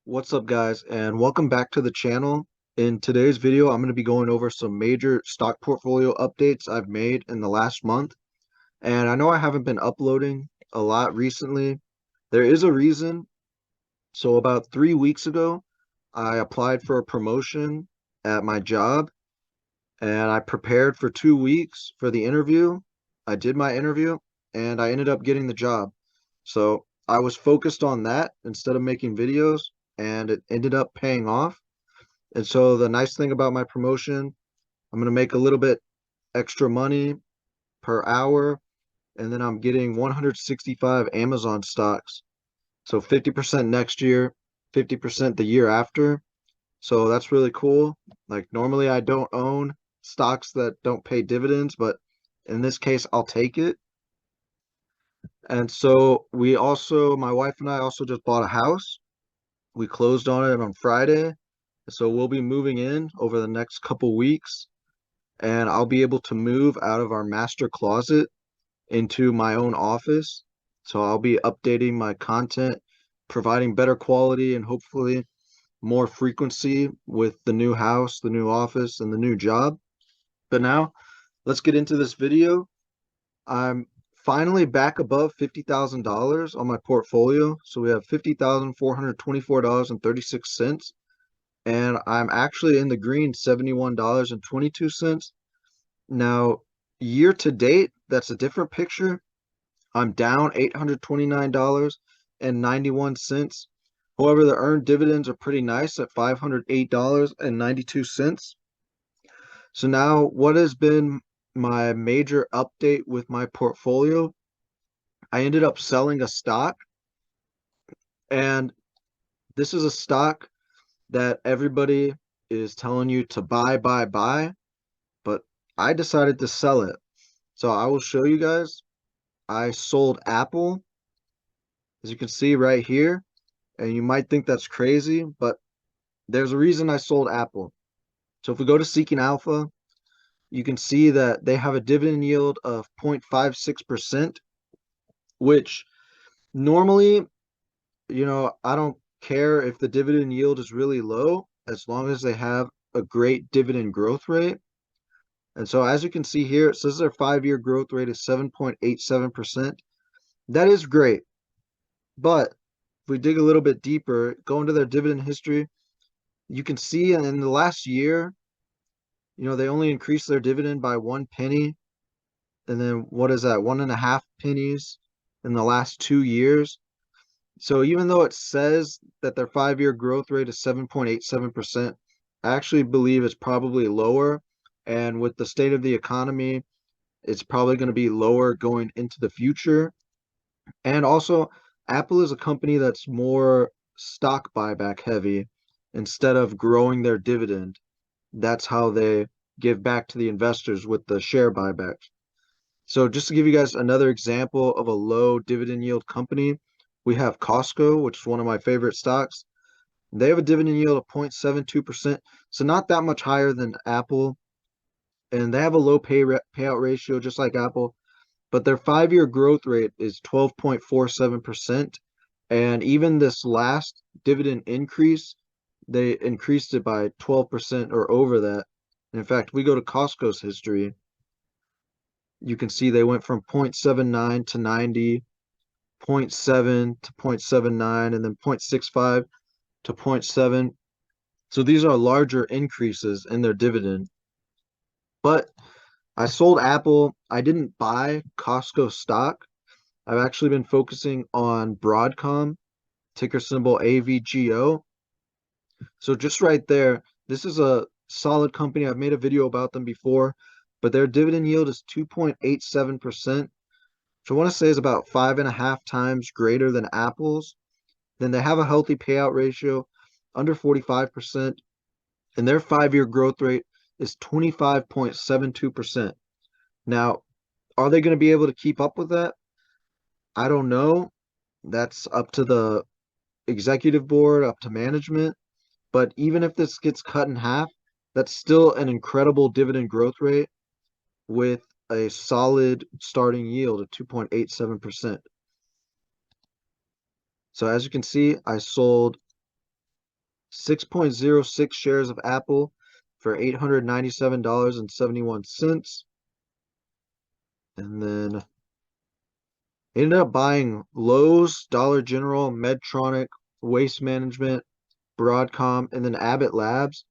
What's up, guys, and welcome back to the channel. In today's video, I'm going to be going over some major stock portfolio updates I've made in the last month. And I know I haven't been uploading a lot recently. There is a reason. So about 3 weeks ago, I applied for a promotion at my job, and I prepared for 2 weeks for the interview. I did my interview, and I ended up getting the job. So I was focused on that instead of making videos, and it ended up paying off. And so the nice thing about my promotion, I'm going to make a little bit extra money per hour, and then I'm getting 165 Amazon stocks. So 50% next year, 50% the year after. So that's really cool. Like normally I don't own stocks that don't pay dividends, but in this case I'll take it. And so my wife and I also just bought a house. We closed on it on Friday. So we'll be moving in over the next couple weeks, and I'll be able to move out of our master closet into my own office. So I'll be updating my content, providing better quality and hopefully more frequency with the new house, the new office, and the new job. But now let's get into this video. I'm finally back above $50,000 on my portfolio. So we have $50,424.36. And I'm actually in the green, $71.22. Now, year to date, that's a different picture. I'm down $829.91. However, the earned dividends are pretty nice at $508.92. So now, what has been my major update with my portfolio? I ended up selling a stock, and this is a stock that everybody is telling you to buy, but I decided to sell it. So I will show you guys. I sold Apple, as you can see right here, and you might think that's crazy, but there's a reason I sold Apple. So if we go to Seeking Alpha, you can see that they have a dividend yield of 0.56%, which normally, I don't care if the dividend yield is really low as long as they have a great dividend growth rate. And so as you can see here, it says their 5-year growth rate is 7.87%. That is great. But if we dig a little bit deeper, go into their dividend history, you can see in the last year, they only increased their dividend by 1 penny. And then what is that? 1.5 pennies in the last 2 years. So even though it says that their 5-year growth rate is 7.87%, I actually believe it's probably lower. And with the state of the economy, it's probably going to be lower going into the future. And also, Apple is a company that's more stock buyback heavy instead of growing their dividend. That's how they give back to the investors with the share buybacks. So just to give you guys another example of a low dividend yield company, we have Costco, which is one of my favorite stocks. They have a dividend yield of 0.72%, so not that much higher than Apple. And they have a low payout ratio, just like Apple, but their 5-year growth rate is 12.47%. And even this last dividend increase, they increased it by 12% or over that. And in fact, we go to Costco's history, you can see they went from 0.79 to 90, 0.7 to 0.79, and then 0.65 to 0.7. So these are larger increases in their dividend. But I sold Apple. I didn't buy Costco stock. I've actually been focusing on Broadcom, ticker symbol AVGO. So just right there, this is a solid company. I've made a video about them before, but their dividend yield is 2.87%, which I want to say is about 5.5 times greater than Apple's. Then they have a healthy payout ratio under 45%, and their 5-year growth rate is 25.72%. Now, are they going to be able to keep up with that? I don't know. That's up to the executive board, up to management. But even if this gets cut in half, that's still an incredible dividend growth rate with a solid starting yield of 2.87%. So as you can see, I sold 6.06 shares of Apple for $897.71. And then I ended up buying Lowe's, Dollar General, Medtronic, Waste Management, Broadcom, and then Abbott Labs.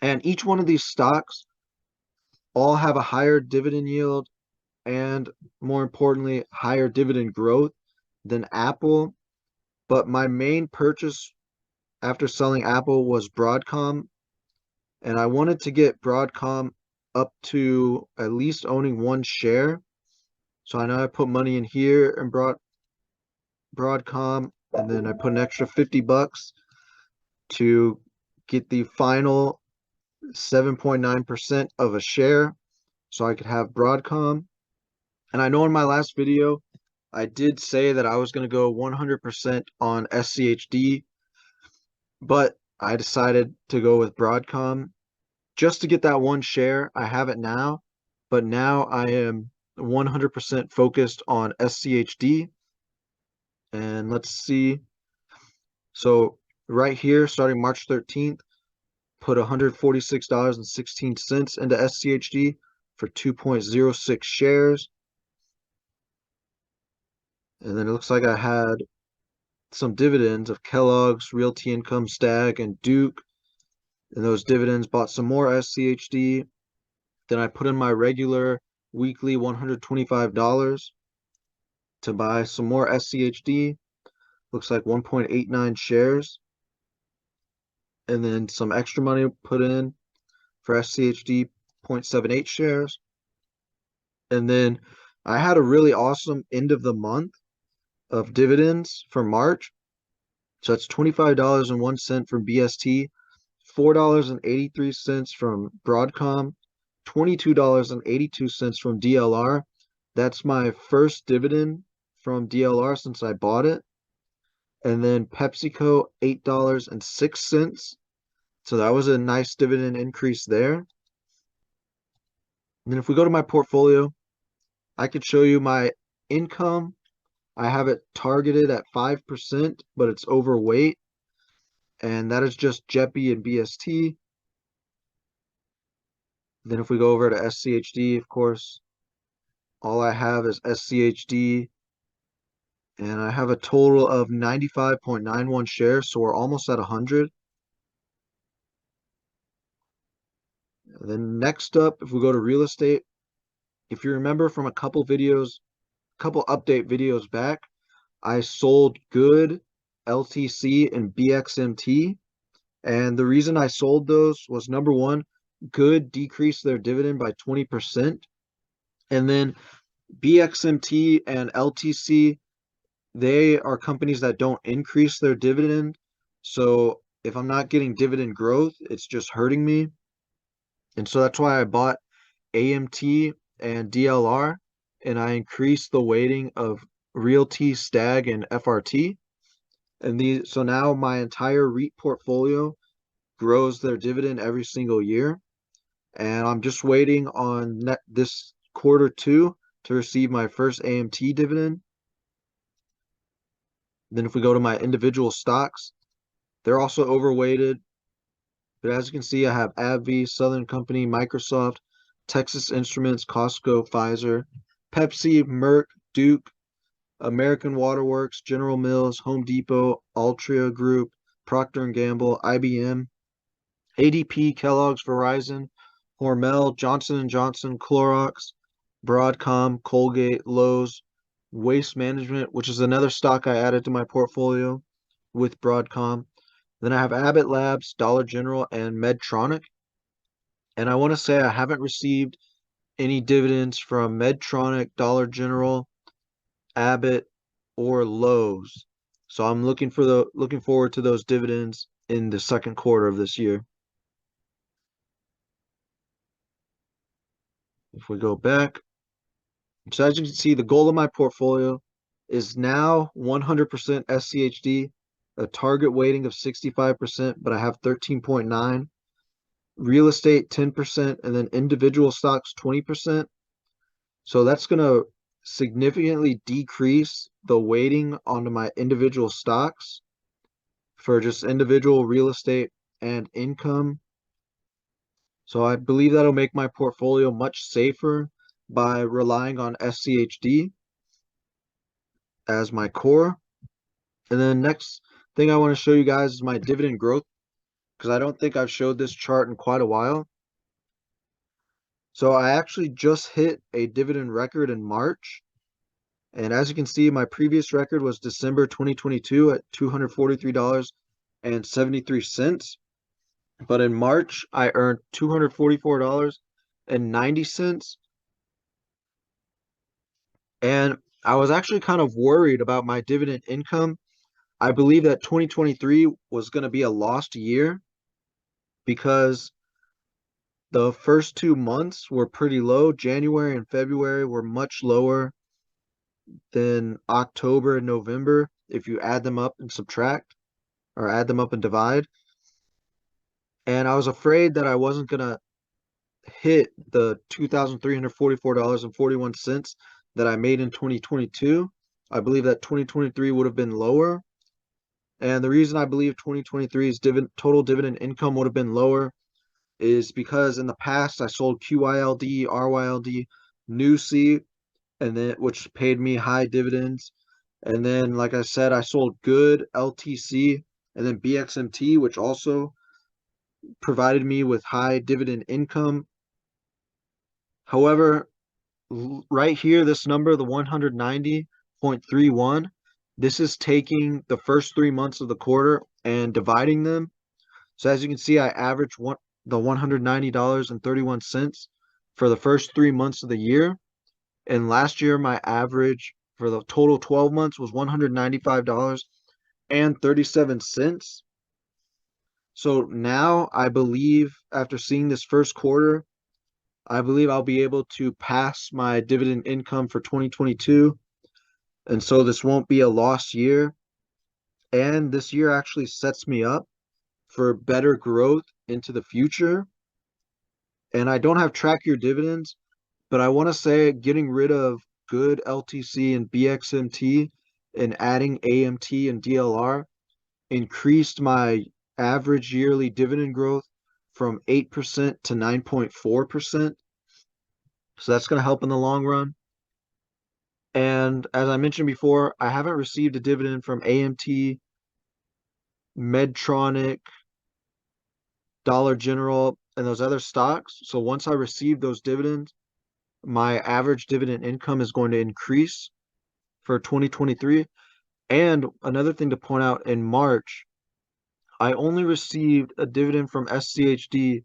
And each one of these stocks all have a higher dividend yield and, more importantly, higher dividend growth than Apple. But my main purchase after selling Apple was Broadcom, and I wanted to get Broadcom up to at least owning one share. So I know I put money in here and brought Broadcom, and then I put an extra $50 to get the final 7.9% of a share so I could have Broadcom. And I know in my last video, I did say that I was going to go 100% on SCHD, but I decided to go with Broadcom just to get that one share. I have it now, but now I am 100% focused on SCHD. And let's see. So right here, starting March 13th, put $146.16 into SCHD for 2.06 shares. And then it looks like I had some dividends of Kellogg's, Realty Income, Stag, and Duke. And those dividends bought some more SCHD. Then I put in my regular weekly $125 to buy some more SCHD. Looks like 1.89 shares. And then some extra money put in for SCHD, 0.78 shares. And then I had a really awesome end of the month of dividends for March. So that's $25.01 from BST, $4.83 from Broadcom, $22.82 from DLR. That's my first dividend from DLR since I bought it. And then PepsiCo, $8.06. So that was a nice dividend increase there. And then if we go to my portfolio, I could show you my income. I have it targeted at 5%, but it's overweight. And that is just JEPI and BST. Then if we go over to SCHD, of course, all I have is SCHD. And I have a total of 95.91 shares, so we're almost at 100. And then next up, if we go to real estate, if you remember from a couple update videos back, I sold Good, LTC, and BXMT. And the reason I sold those was, number one, Good decreased their dividend by 20%. And then BXMT and LTC, they are companies that don't increase their dividend. So if I'm not getting dividend growth, it's just hurting me. And so that's why I bought AMT and DLR, and I increased the weighting of Realty, Stag, and FRT. And so now my entire REIT portfolio grows their dividend every single year. And I'm just waiting on this quarter two to receive my first AMT dividend. Then if we go to my individual stocks, they're also overweighted. But as you can see, I have AbbVie, Southern Company, Microsoft, Texas Instruments, Costco, Pfizer, Pepsi, Merck, Duke, American Waterworks, General Mills, Home Depot, Altria Group, Procter & Gamble, IBM, ADP, Kellogg's, Verizon, Hormel, Johnson & Johnson, Clorox, Broadcom, Colgate, Lowe's, Waste Management, which is another stock I added to my portfolio with Broadcom. Then I have Abbott Labs, Dollar General, and Medtronic. And I want to say I haven't received any dividends from Medtronic, Dollar General, Abbott, or Lowe's. So I'm looking forward to those dividends in the second quarter of this year. If we go back, so as you can see, the goal of my portfolio is now 100% SCHD, a target weighting of 65%, but I have 13.9. Real estate 10%, and then individual stocks 20%. So that's going to significantly decrease the weighting onto my individual stocks for just individual real estate and income. So I believe that'll make my portfolio much safer by relying on SCHD as my core. And then next thing I want to show you guys is my dividend growth, because I don't think I've showed this chart in quite a while. So I actually just hit a dividend record in March. And as you can see, my previous record was December 2022 at $243.73. But in March, I earned $244.90. And I was actually kind of worried about my dividend income. I believe that 2023 was going to be a lost year because the first 2 months were pretty low. January and February were much lower than October and November if you add them up and subtract, or add them up and divide. And I was afraid that I wasn't going to hit the $2,344.41 that I made in 2022. I believe that 2023 would have been lower. And the reason I believe 2023's total dividend income would have been lower is because in the past I sold QYLD, RYLD, NUC, and then which paid me high dividends. And then, like I said, I sold good LTC and then BXMT, which also provided me with high dividend income. However, right here, this number, the 190.31, this is taking the first 3 months of the quarter and dividing them. So as you can see, I averaged the $190.31 for the first 3 months of the year. And last year, my average for the total 12 months was $195.37. So now I believe, after seeing this first quarter, I believe I'll be able to pass my dividend income for 2022. And so this won't be a lost year. And this year actually sets me up for better growth into the future. And I don't have track your dividends, but I want to say getting rid of good LTC and BXMT and adding AMT and DLR increased my average yearly dividend growth from 8% to 9.4%. So that's going to help in the long run. And as I mentioned before, I haven't received a dividend from AMT, Medtronic, Dollar General, and those other stocks. So once I receive those dividends, my average dividend income is going to increase for 2023. And another thing to point out, in March, I only received a dividend from SCHD,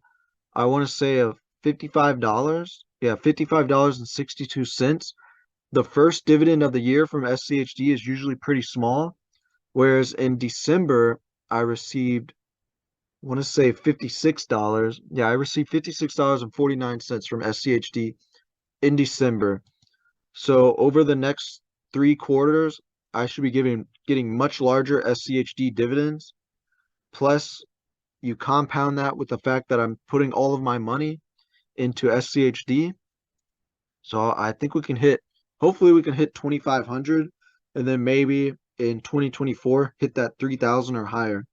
I want to say of $55. Yeah, $55.62. The first dividend of the year from SCHD is usually pretty small, whereas in December, I received, I want to say $56. Yeah, I received $56.49 from SCHD in December. So over the next 3 quarters, I should be getting much larger SCHD dividends. Plus, you compound that with the fact that I'm putting all of my money into SCHD. So I think hopefully we can hit 2,500, and then maybe in 2024 hit that 3,000 or higher.